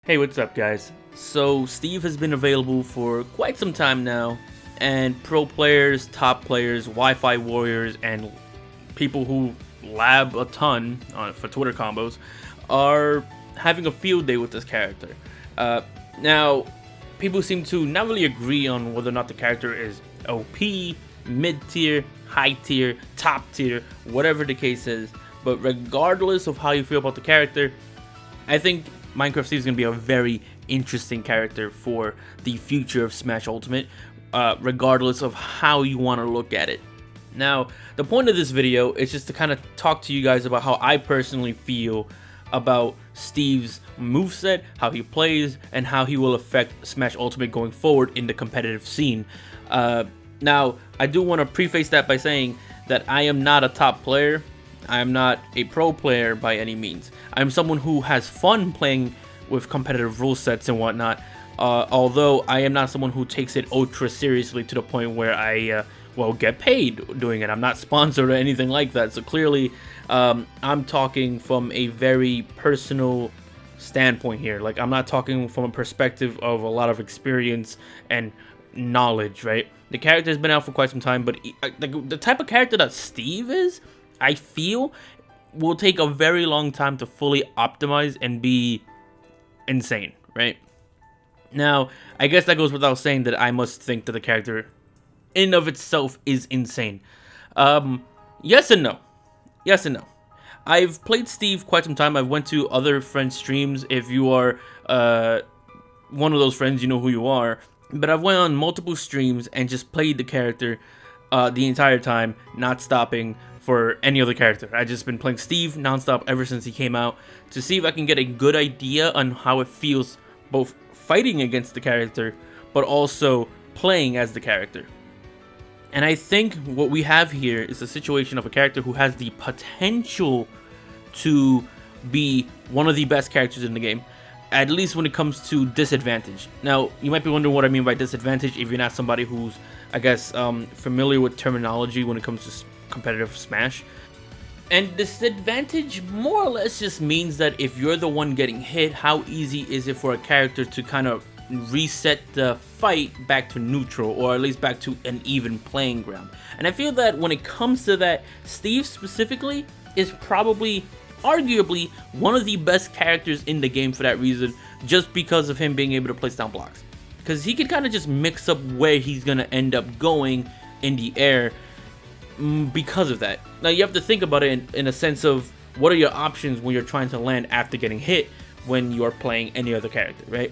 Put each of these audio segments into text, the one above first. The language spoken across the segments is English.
Hey, what's up, guys? So, Steve has been available for quite some time now, and pro players, top players, Wi-Fi warriors, and people who lab a ton for Twitter combos are having a field day with this character. Now, people seem to not really agree on whether or not the character is OP, mid-tier, high-tier, top-tier, whatever the case is. But regardless of how you feel about the character, I think Minecraft Steve is going to be a very interesting character for the future of Smash Ultimate, regardless of how you want to look at it. Now, the point of this video is just to kind of talk to you guys about how I personally feel about Steve's moveset, how he plays, and how he will affect Smash Ultimate going forward in the competitive scene. Now, I do want to preface that by saying that I am not a top player. I am not a pro player by any means. I'm someone who has fun playing with competitive rule sets and whatnot, although I am not someone who takes it ultra seriously to the point where I, get paid doing it. I'm not sponsored or anything like that, so clearly I'm talking from a very personal standpoint here. Like, I'm not talking from a perspective of a lot of experience and knowledge, right? The character has been out for quite some time, but the type of character that Steve is, I feel, will take a very long time to fully optimize and be insane, right? Now, I guess that goes without saying that I must think that the character in of itself is insane. Yes and no. Yes and no. I've played Steve quite some time. I've went to other friends' streams. If you are one of those friends, you know who you are. But I've went on multiple streams and just played the character the entire time, not stopping for any other character. I've just been playing Steve nonstop ever since he came out to see if I can get a good idea on how it feels both fighting against the character but also playing as the character. And I think what we have here is a situation of a character who has the potential to be one of the best characters in the game, at least when it comes to disadvantage. Now, you might be wondering what I mean by disadvantage if you're not somebody who's, I guess, familiar with terminology when it comes to competitive Smash. And disadvantage more or less just means that if you're the one getting hit, how easy is it for a character to kind of reset the fight back to neutral, or at least back to an even playing ground. And I feel that when it comes to that, Steve specifically is probably arguably one of the best characters in the game for that reason, just because of him being able to place down blocks. Because he can kind of just mix up where he's going to end up going in the air because of that. Now, you have to think about it in a sense of what are your options when you're trying to land after getting hit when you're playing any other character, right?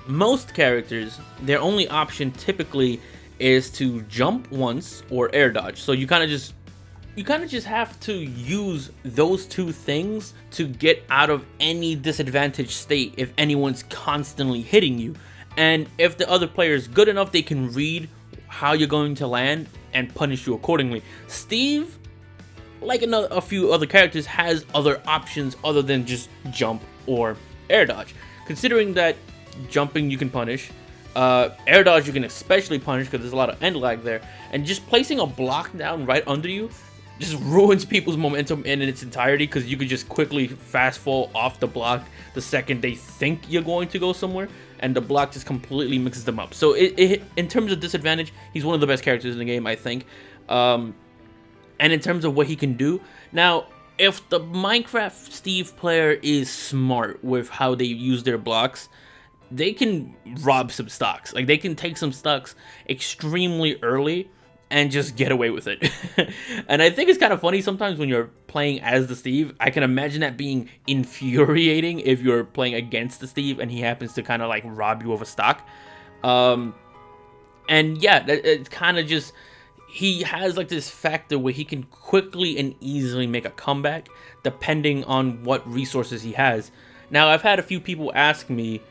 Most characters, their only option typically is to jump once or air dodge. So you kind of just have to use those two things to get out of any disadvantaged state if anyone's constantly hitting you. And if the other player is good enough, they can read how you're going to land and punish you accordingly. Steve, like a few other characters, has other options other than just jump or air dodge. Considering that jumping you can punish, air dodge you can especially punish because there's a lot of end lag there, and just placing a block down right under you just ruins people's momentum in its entirety, because you could just quickly fast fall off the block the second they think you're going to go somewhere, and the block just completely mixes them up. So in terms of disadvantage, he's one of the best characters in the game, I think. And in terms of what he can do, now, if the Minecraft Steve player is smart with how they use their blocks, they can rob some stocks. Like, they can take some stocks extremely early and just get away with it. And I think it's kind of funny sometimes when you're playing as the Steve. I can imagine that being infuriating if you're playing against the Steve and he happens to kind of like rob you of a stock. And yeah, it's kind of just, he has like this factor where he can quickly and easily make a comeback depending on what resources he has. Now, I've had a few people ask me,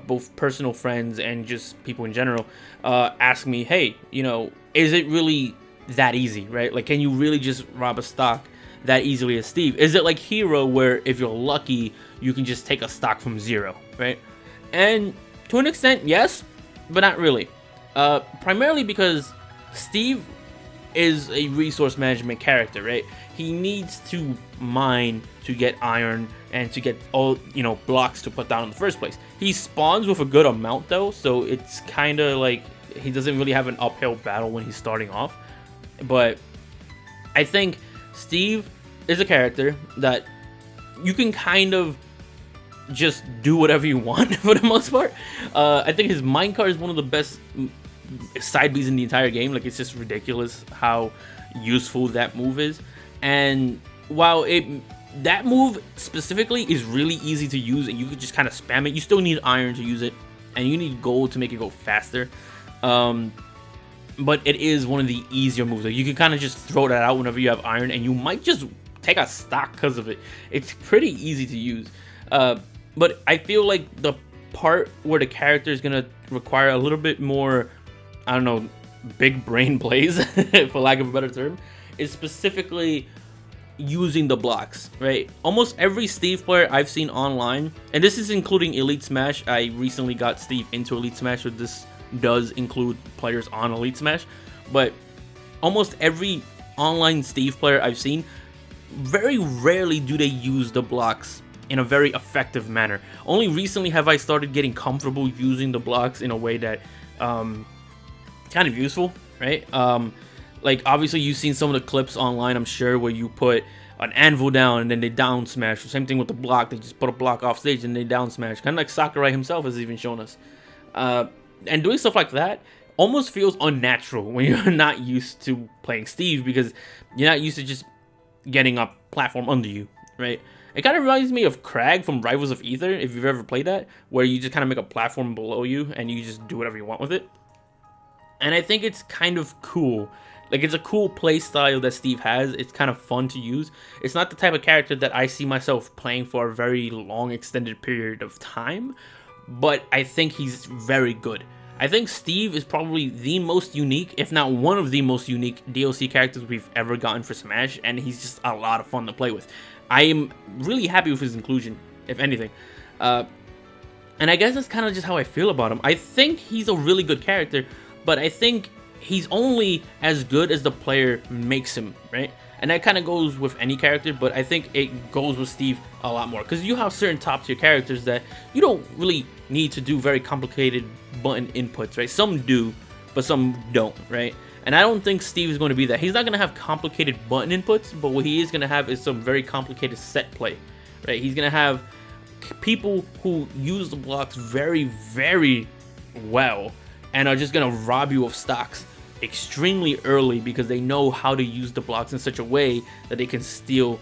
both personal friends and just people in general, ask me, hey, is it really that easy, right? Like, can you really just rob a stock that easily as Steve? Is it like Hero, where if you're lucky, you can just take a stock from zero, right? And to an extent, yes, but not really. Primarily because Steve is a resource management character, right? He needs to mine to get iron and to get all, you know, blocks to put down in the first place. He spawns with a good amount though, so it's kind of like he doesn't really have an uphill battle when he's starting off. But I think Steve is a character that you can kind of just do whatever you want for the most part. I think his minecart is one of the best side Bs in the entire game. Like, it's just ridiculous how useful that move is. And while that move specifically is really easy to use and you could just kind of spam it, you still need iron to use it and you need gold to make it go faster. But it is one of the easier moves. Like, you can kind of just throw that out whenever you have iron and you might just take a stock because of it. It's pretty easy to use. But I feel like the part where the character is going to require a little bit more, I don't know, big brain plays, for lack of a better term, is specifically using the blocks, right? Almost every Steve player I've seen online, and this is including Elite Smash. I recently got Steve into Elite Smash, so this does include players on Elite Smash. But almost every online Steve player I've seen, very rarely do they use the blocks in a very effective manner. Only recently have I started getting comfortable using the blocks in a way that kind of useful, right? Like, obviously you've seen some of the clips online, I'm sure, where you put an anvil down and then they down smash. Same thing with the block, they just put a block off stage and they down smash. Kind of like Sakurai himself has even shown us. And doing stuff like that almost feels unnatural when you're not used to playing Steve, because you're not used to just getting a platform under you, right? It kind of reminds me of Crag from Rivals of Aether, if you've ever played that, where you just kind of make a platform below you and you just do whatever you want with it. And I think it's kind of cool. Like, it's a cool play style that Steve has. It's kind of fun to use. It's not the type of character that I see myself playing for a very long extended period of time, but I think he's very good. I think Steve is probably the most unique, if not one of the most unique DLC characters we've ever gotten for Smash, and he's just a lot of fun to play with. I am really happy with his inclusion, if anything. And I guess that's kind of just how I feel about him. I think he's a really good character, but I think he's only as good as the player makes him, right? And that kind of goes with any character, but I think it goes with Steve a lot more. Because you have certain top tier characters that you don't really need to do very complicated button inputs, right? Some do, but some don't, right? And I don't think Steve is going to be that. He's not going to have complicated button inputs, but what he is going to have is some very complicated set play, right? He's going to have people who use the blocks very, very well and are just going to rob you of stocks extremely early because they know how to use the blocks in such a way that they can steal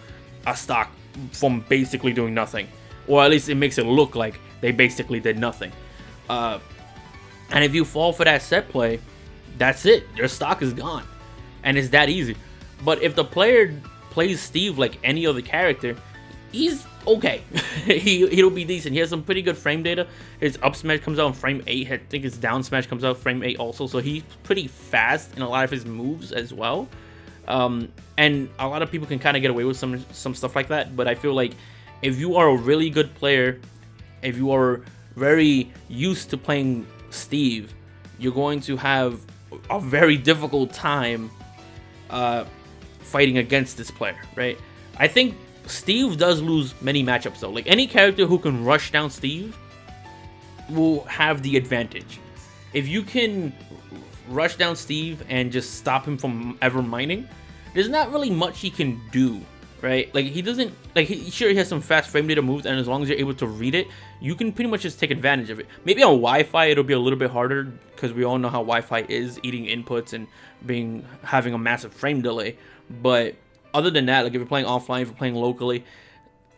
a stock from basically doing nothing. Or at least it makes it look like they basically did nothing. And if you fall for that set play, that's it. Your stock is gone. And it's that easy. But if the player plays Steve like any other character, he's okay. He'll be decent. He has some pretty good frame data. His up smash comes out in frame 8. I think his down smash comes out frame 8 also. So he's pretty fast in a lot of his moves as well. And a lot of people can kind of get away with some stuff like that. But I feel like if you are a really good player, if you are very used to playing Steve, you're going to have a very difficult time fighting against this player, right? I think Steve does lose many matchups though. Like, any character who can rush down Steve will have the advantage. If you can rush down Steve and just stop him from ever mining, there's not really much he can do, right? Like, he doesn't, like, sure, he has some fast frame data moves, and as long as you're able to read it, you can pretty much just take advantage of it. Maybe on Wi-Fi it'll be a little bit harder, because we all know how Wi-Fi is, eating inputs and having a massive frame delay. But other than that, like, if you're playing offline, if you're playing locally,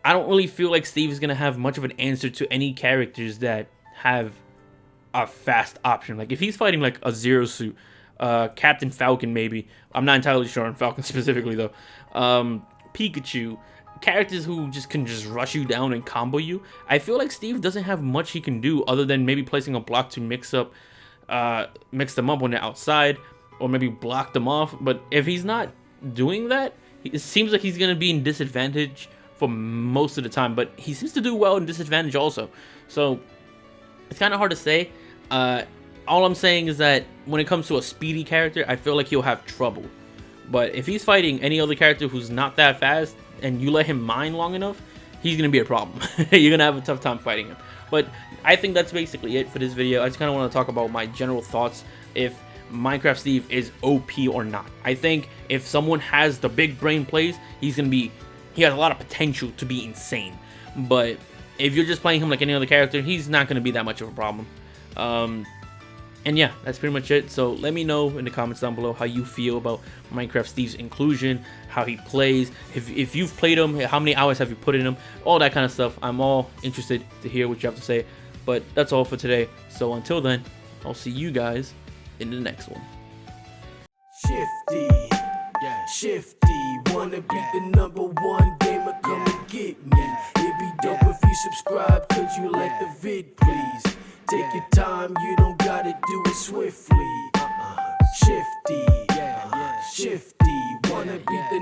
I don't really feel like Steve is going to have much of an answer to any characters that have a fast option. Like, if he's fighting like a Zero Suit, Captain Falcon maybe, I'm not entirely sure on Falcon specifically though, Pikachu, characters who can just rush you down and combo you, I feel like Steve doesn't have much he can do other than maybe placing a block to mix them up when they're outside, or maybe block them off. But if he's not doing that, it seems like he's going to be in disadvantage for most of the time, but he seems to do well in disadvantage also. So it's kind of hard to say. All I'm saying is that when it comes to a speedy character, I feel like he'll have trouble. But if he's fighting any other character who's not that fast and you let him mine long enough, he's gonna be a problem. You're gonna have a tough time fighting him. But I think that's basically it for this video. I just kind of want to talk about my general thoughts if Minecraft Steve is OP or not. I think if someone has the big brain plays, he has a lot of potential to be insane. But if you're just playing him like any other character, he's not gonna be that much of a problem. And yeah, that's pretty much it. So let me know in the comments down below how you feel about Minecraft Steve's inclusion, how he plays, if you've played him, how many hours have you put in him, all that kind of stuff. I'm all interested to hear what you have to say. But that's all for today. So until then, I'll see you guys in the next one. Shifty, yeah, Shifty, wanna be the #1 gamer, come and get me. It'd be dope if you subscribe, could you like the vid, please? Take your time, you don't gotta do it swiftly. Shifty, Shifty, wanna be the